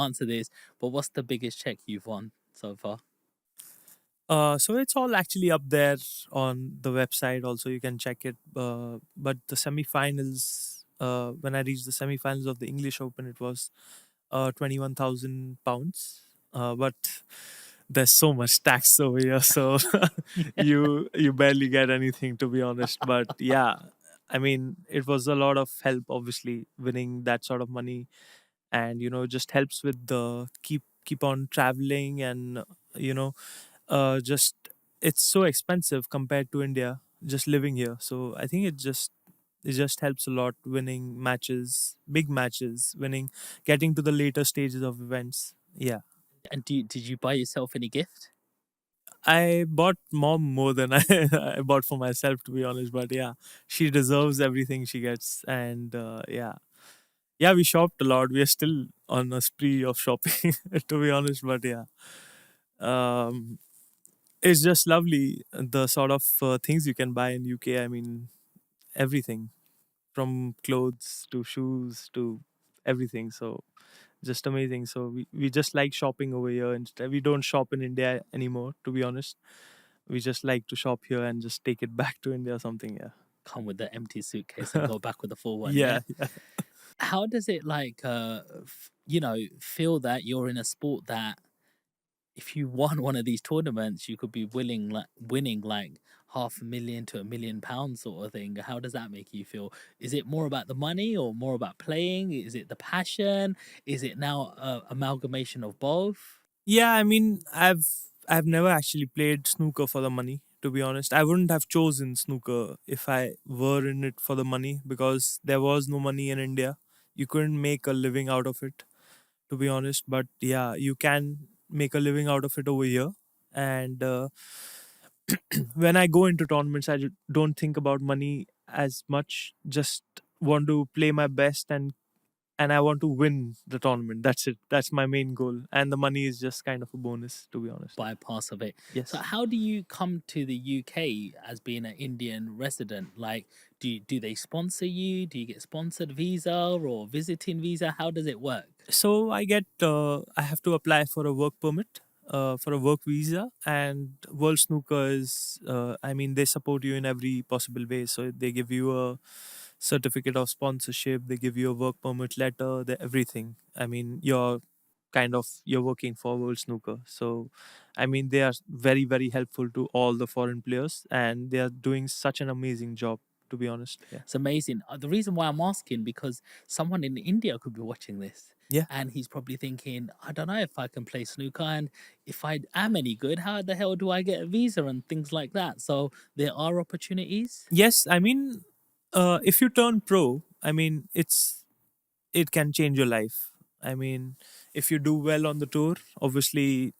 answer this, but what's the biggest check you've won so far? So it's all actually up there on the website. Also, you can check it. But the semifinals, when I reached the semifinals of the English Open, it was 21,000 pounds. But there's so much tax over here, so you barely get anything, to be honest. But yeah, I mean, it was a lot of help, obviously, winning that sort of money, and just helps with the keep on traveling, and you know just it's so expensive compared to India just living here. So I think it just helps a lot, winning matches, big matches, winning, getting to the later stages of events. Yeah. And did you buy yourself any gift? I bought mom more than I bought for myself, to be honest. But yeah, she deserves everything she gets, and yeah, we shopped a lot. We are still on a spree of shopping, to be honest. But yeah, um, it's just lovely the sort of things you can buy in UK. I mean, everything from clothes to shoes to everything. So just amazing. So we just like shopping over here, and we don't shop in India anymore, to be honest. We just like to shop here and just take it back to India or something. Come with the empty suitcase and go back with the full one, yeah? Yeah. Yeah. How does it like feel that you're in a sport that if you won one of these tournaments you could be winning like half a million to £1 million sort of thing? How does that make you feel? Is it more about the money or more about playing? Is it the passion? Is it now a amalgamation of both? Yeah, I mean, I've never actually played snooker for the money, to be honest. I wouldn't have chosen snooker if I were in it for the money, because there was no money in India. You couldn't make a living out of it, to be honest. But yeah, you can make a living out of it over here. And when I go into tournaments, don't think about money as much. Just want to play my best, and I want to win the tournament. That's it. That's my main goal. And the money is just kind of a bonus, to be honest. Bypass of it. So Yes. how do you come to the UK as being an Indian resident? Like, do they sponsor you? Do you get sponsored visa or visiting visa? How does it work? So I have to apply for a work permit, for a work visa, and World Snooker is, I mean, they support you in every possible way. So they give you a certificate of sponsorship, they give you a work permit letter, everything. I mean, you're working for World Snooker. So, I mean, they are very, very helpful to all the foreign players, and they are doing such an amazing job, to be honest. Yeah. It's amazing. The reason why I'm asking because someone in India could be watching this. Yeah. And he's probably thinking, I don't know if I can play snooker, and if I am any good, how the hell do I get a visa and things like that? So there are opportunities. Yes, I mean, if you turn pro, I mean, it can change your life. I mean, if you do well on the tour, obviously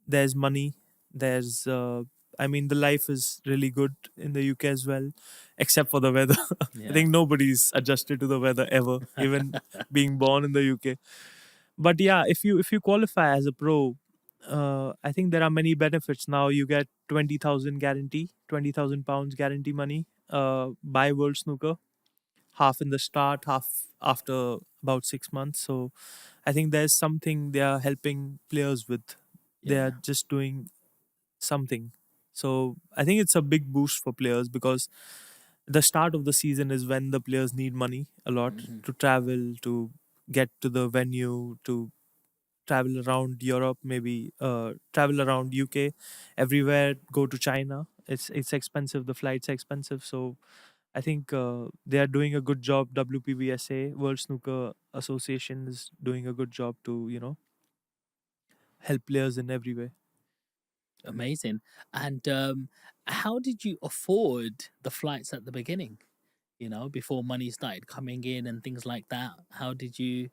there's money. There's, I mean, the life is really good in the UK as well, except for the weather. I Yeah. think nobody's adjusted to the weather ever, even being born in the UK. But yeah, if you qualify as a pro, I think there are many benefits. Now you get 20,000 guarantee, £20,000 guarantee money by World Snooker, half in the start, half after about 6 months. So I think there's something they are helping players with. They are Yeah. just doing something. So I think it's a big boost for players, because the start of the season is when the players need money a lot Mhm. to travel, to get to the venue, to travel around Europe, maybe travel around UK, everywhere, go to China. It's expensive. The flights are expensive. So I think they are doing a good job. WPBSA, World Snooker Association, is doing a good job to help players in every way. Amazing. And how did you afford the flights at the beginning? Before money started coming in and things like that. How did you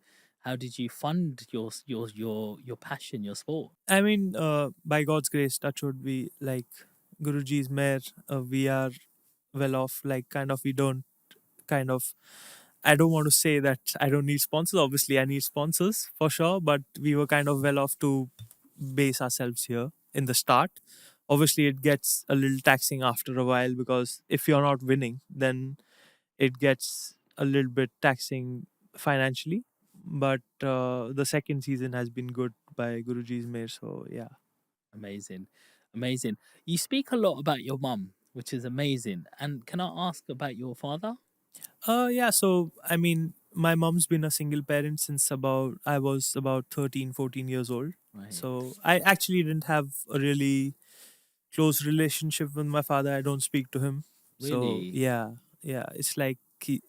fund your passion, your sport? I mean, by God's grace, touch would be like Guruji's mayor. We are well off. Like, kind of, we don't kind of. I don't want to say that I don't need sponsors. Obviously, I need sponsors for sure. But we were kind of well off to base ourselves here in the start. Obviously, it gets a little taxing after a while, because if you're not winning, then it gets a little bit taxing financially. but the second season has been good by Guruji's Mehr. So yeah. Amazing, amazing. You speak a lot about your mum, which is amazing. And can I ask about your father? Yeah. So I mean, my mom's been a single parent since about I was about 13, 14 years old. Right. So I actually didn't have a really close relationship with my father. I don't speak to him. So Really? yeah, yeah, it's like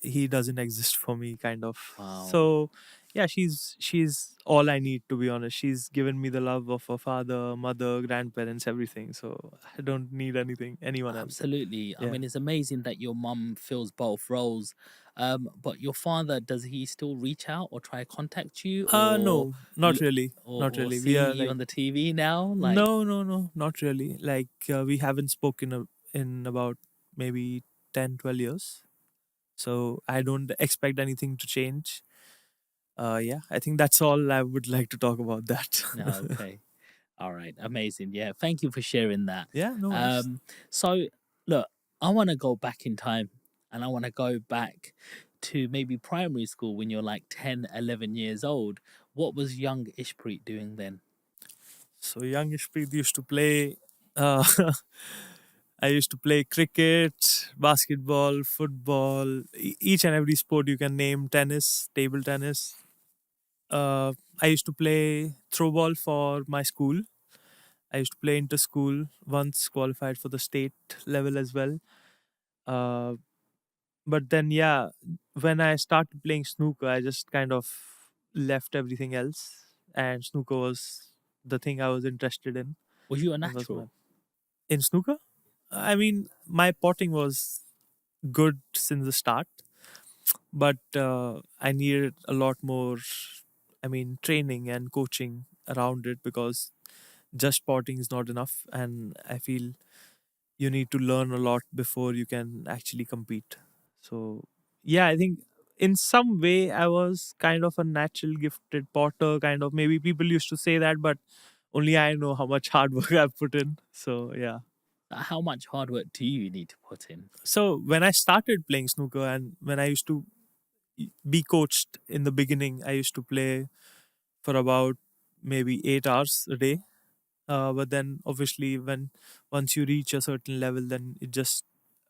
he doesn't exist for me, kind of. Wow. So yeah, she's all I need, to be honest. She's given me the love of a father, mother, grandparents, everything. So I don't need anyone else. Absolutely. I Yeah. mean, it's amazing that your mum fills both roles. But your father, does he still reach out or try to contact you, or No, not really, not or really. We seeing are you like on the TV now? Like, no, no, no, not really. Like we haven't spoken in about maybe 10, 12 years. So I don't expect anything to change. Yeah, I think that's all I would like to talk about that. no, okay. All right, amazing. Yeah, thank you for sharing that. Yeah, no worries. So look, I want to go back in time, and I want to go back to maybe primary school when you're like 10, 11 years old. What was young Ishpreet doing then? So young Ishpreet used to play. Uh, I used to play cricket, basketball, football, each and every sport you can name. Tennis, table tennis. I used to play throw ball for my school. I used to play inter school. Once qualified for the state level as well. Uh, but then yeah, when I started playing snooker, I just kind of left everything else, and snooker was the thing I was interested in. Was you a It was my natural? in snooker. I mean, my potting was good since the start, but I needed a lot more. I mean, training and coaching around it, because just potting is not enough, and I feel you need to learn a lot before you can actually compete. So yeah, I think in some way I was kind of a natural gifted potter, kind of. Maybe people used to say that, but only I know how much hard work I've put in. So yeah. How much hard work do you need to put in? So when I started playing snooker, and when I used to be coached in the beginning, I used to play for about maybe 8 hours a day. But then obviously when once you reach a certain level, then it just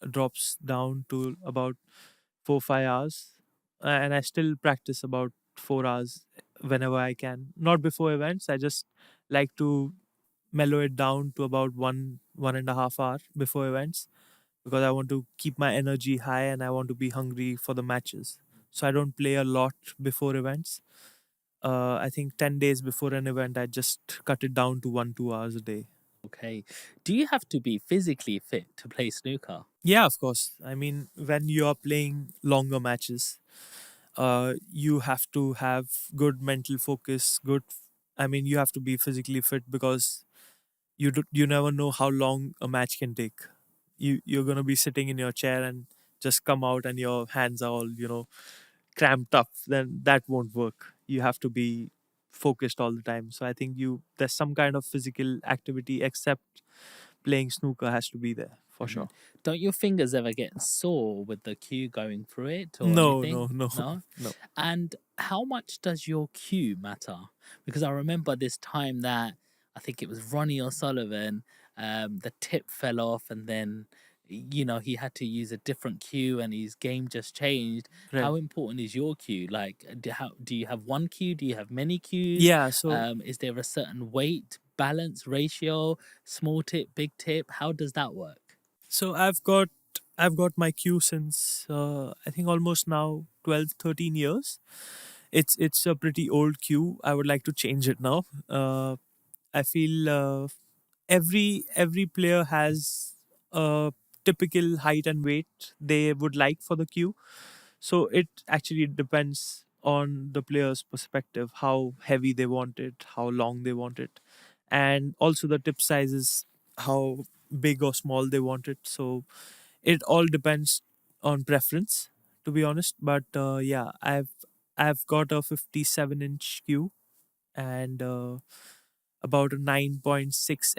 drops down to about 4 5 hours. And I still practice about 4 hours whenever I can. Not before events. I just like to mellow it down to about 1.5 hour before events, because I want to keep my energy high and I want to be hungry for the matches. So I don't play a lot before events. I think 10 days before an event, I just cut it down to 1 2 hours a day. Okay. Do you have to be physically fit to play snooker? Yeah, of course. I mean, when you are playing longer matches, you have to have good mental focus. Good. I mean, you have to be physically fit, because you never know how long a match can take. You're gonna be sitting in your chair and just come out and your hands are all cramped up. Then that won't work. You have to be focused all the time. So I think there's some kind of physical activity except playing snooker has to be there for Hmm. sure. Don't your fingers ever get sore with the cue going through it or No, anything? no, no, No? no. And how much does your cue matter? Because I remember this time that I think it was Ronnie O'Sullivan, the tip fell off and then he had to use a different cue and his game just changed. Right. How important is your cue? Like, do you have one cue? Do you have many cues? Yeah. So Is there a certain weight balance ratio? Small tip, big tip? How does that work? so I've got my cue since I think almost now 12 13 years. It's a pretty old cue. I would like to change it now. I feel every player has a typical height and weight they would like for the cue. So it actually depends on the player's perspective, how heavy they want it, how long they want it, and also the tip sizes, how big or small they want it. So it all depends on preference, to be honest. But yeah, I've got a 57-inch cue, and about a 9.6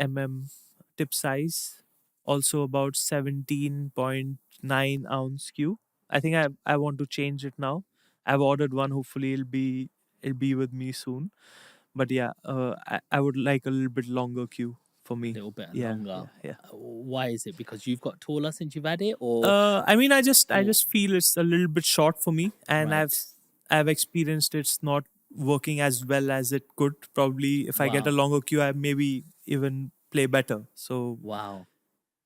tip size, also about 17.9 ounce cue. I think I want to change it now. I've ordered one. Hopefully, it'll be it'll be with me soon. But yeah, I would like a little bit longer queue for A me. little bit Yeah, longer. yeah, yeah. Why is it? Because you've got taller since you've had it, or I mean, I or just feel it's a little bit short for me, and right? I've experienced it's not working as well as it could. Probably if I get a Wow, longer queue, I maybe even play better. wow.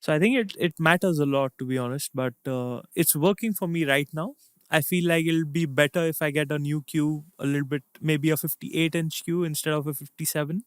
So I think it matters a lot, to be honest. But it's working for me right now. I feel like it'll be better if I get a new queue, a little bit, maybe a 58-inch queue instead of a 57.